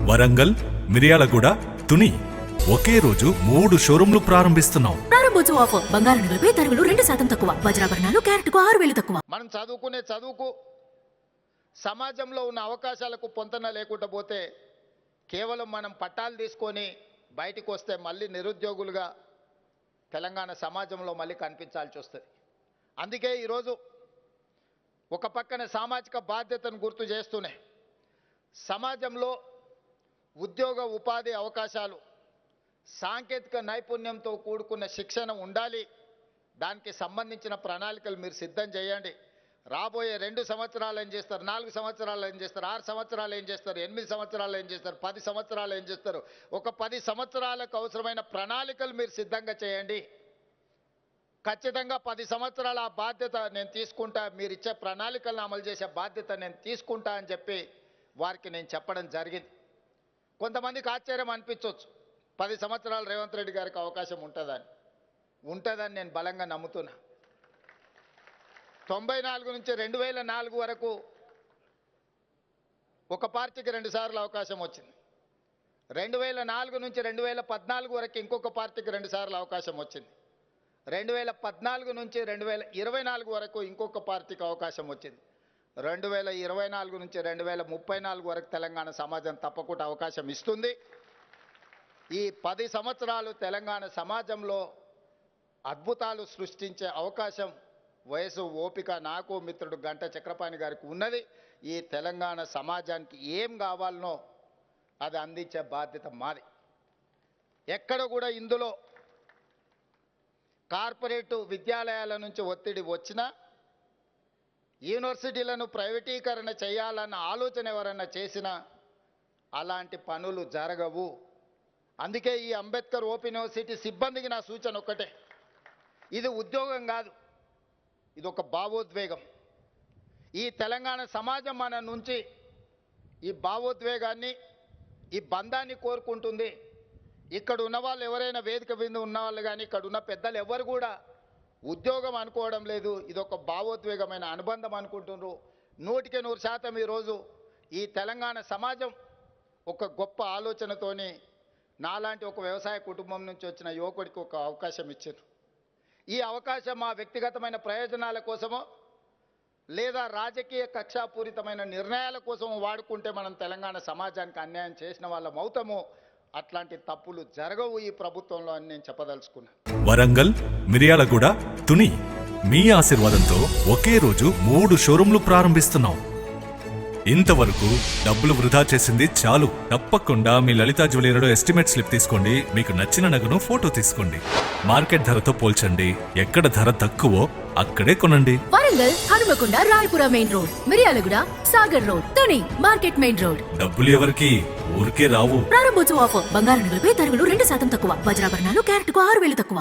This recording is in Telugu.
వరంగల్, మిర్యాలగూడ, తుని ఒకే రోజు 3 షోరూంలు ప్రారంభిస్తున్నాం. ప్రారంభోత్సవ ఆఫర్ బంగారు నగలపై తరుగులు 2% తక్కువ, వజ్రాభరణాలు క్యారెట్కు 6,000 తక్కువ. మనం చదువుకునే చదువుకు సమాజంలో ఉన్న అవకాశాలకు పొంతన లేకుండా పోతే కేవలం మనం పట్టాలు తీసుకొని బయటికి వస్తే మళ్ళీ నిరుద్యోగులుగా తెలంగాణ సమాజంలో మళ్ళీ కనిపించాల్సి వస్తుంది. అందుకే ఈరోజు ఒక పక్కన సామాజిక బాధ్యతను గుర్తు చేస్తూనే సమాజంలో ఉద్యోగ ఉపాధి అవకాశాలు, సాంకేతిక నైపుణ్యంతో కూడుకున్న శిక్షణ ఉండాలి. దానికి సంబంధించిన ప్రణాళికలు మీరు సిద్ధం చేయండి. రాబోయే 2 సంవత్సరాలు ఏం చేస్తారు, 4 సంవత్సరాలు ఏం చేస్తారు, 6 సంవత్సరాలు ఏం చేస్తారు, 8 సంవత్సరాలు ఏం చేస్తారు, 10 సంవత్సరాలు ఏం చేస్తారు, ఒక 10 సంవత్సరాలకు అవసరమైన ప్రణాళికలు మీరు సిద్ధంగా చేయండి. ఖచ్చితంగా 10 సంవత్సరాల ఆ బాధ్యత నేను తీసుకుంటా, మీరు ఇచ్చే ప్రణాళికలను అమలు చేసే బాధ్యత నేను తీసుకుంటా అని చెప్పి వారికి నేను చెప్పడం జరిగింది. కొంతమందికి ఆశ్చర్యం అనిపించవచ్చు, 10 సంవత్సరాలు రేవంత్ రెడ్డి గారికి అవకాశం ఉంటుందని నేను బలంగా నమ్ముతున్నా. 94 నుంచి 2004 వరకు ఒక పార్టీకి 2 సార్లు అవకాశం వచ్చింది. 2004 నుంచి 2014 వరకు ఇంకొక పార్టీకి 2 సార్లు అవకాశం వచ్చింది. 2014 నుంచి 2024 వరకు ఇంకొక పార్టీకి అవకాశం వచ్చింది. 2024 నుంచి 2034 వరకు తెలంగాణ సమాజం తప్పకుండా అవకాశం ఇస్తుంది. ఈ 10 సంవత్సరాలు తెలంగాణ సమాజంలో అద్భుతాలు సృష్టించే అవకాశం, వయసు, ఓపిక నాకు మిత్రుడు గంట చక్రపాణి గారికి ఉన్నది. ఈ తెలంగాణ సమాజానికి ఏం కావాలనో అది అందించే బాధ్యత మాది. ఎక్కడ కూడా ఇందులో కార్పొరేటు విద్యాలయాల నుంచి ఒత్తిడి వచ్చినా, యూనివర్సిటీలను ప్రైవేటీకరణ చేయాలన్న ఆలోచన ఎవరన్నా చేసినా అలాంటి పనులు జరగవు. అందుకే ఈ అంబేద్కర్ ఓపెన్ యూనివర్సిటీ సిబ్బందికి నా సూచన ఒక్కటే, ఇది ఉద్యోగం కాదు, ఇది ఒక భావోద్వేగం. ఈ తెలంగాణ సమాజం మన నుంచి ఈ భావోద్వేగాన్ని, ఈ బంధాన్ని కోరుకుంటుంది. ఇక్కడ ఉన్న వాళ్ళు ఎవరైనా వేదిక మీద ఉన్న వాళ్ళు కానీ, ఇక్కడ ఉన్న పెద్దలు ఎవరు కూడా ఉద్యోగం అనుకోవడం లేదు, ఇది ఒక భావోద్వేగమైన అనుబంధం అనుకుంటున్నారు. 100కి 100% ఈరోజు ఈ తెలంగాణ సమాజం ఒక గొప్ప ఆలోచనతోని నాలాంటి ఒక వ్యవసాయ కుటుంబం నుంచి వచ్చిన యువకుడికి ఒక అవకాశం ఇచ్చారు. ఈ అవకాశం మా వ్యక్తిగతమైన ప్రయోజనాల కోసమో లేదా రాజకీయ కక్షాపూరితమైన నిర్ణయాల కోసం వాడుకుంటే మనం తెలంగాణ సమాజానికి అన్యాయం చేసిన వాళ్ళం అవుతాము. అట్లాంటి తప్పులు జరగవు ఈ ప్రభుత్వంలో అని నేను చెప్పదలుచుకున్నాను. వరంగల్, మిర్యాలగూడ, తుని మీ ఆశీర్వాదంతో ఒకే రోజు 3 షోరూంలు ప్రారంభిస్తున్నాం. ఇంతవరకు డబ్బులు వృధా చేసింది చాలు. తప్పకుండా మీ లలిత జ్యువెలరీలో ఎస్టిమేట్ స్లిప్ తీసుకోండి. మీకు నచ్చిన నగను ఫోటో తీసుకోండి. మార్కెట్ ధరతో పోల్చండి. ఎక్కడ ధర తక్కువో అక్కడే కొనండి. Warangal, Hanumakonda, Rayapura main road, Miryalaguda, Sagar road, Tuni market main road. డబ్బులు ఎవరికి ఊరికే రావు. ప్రారంభోత్సవ ఆఫర్ బంగారు నగలపై తరుగులు 2% తక్కువ, వజ్రాభరణాలు క్యారెట్కు 6,000 తక్కువ.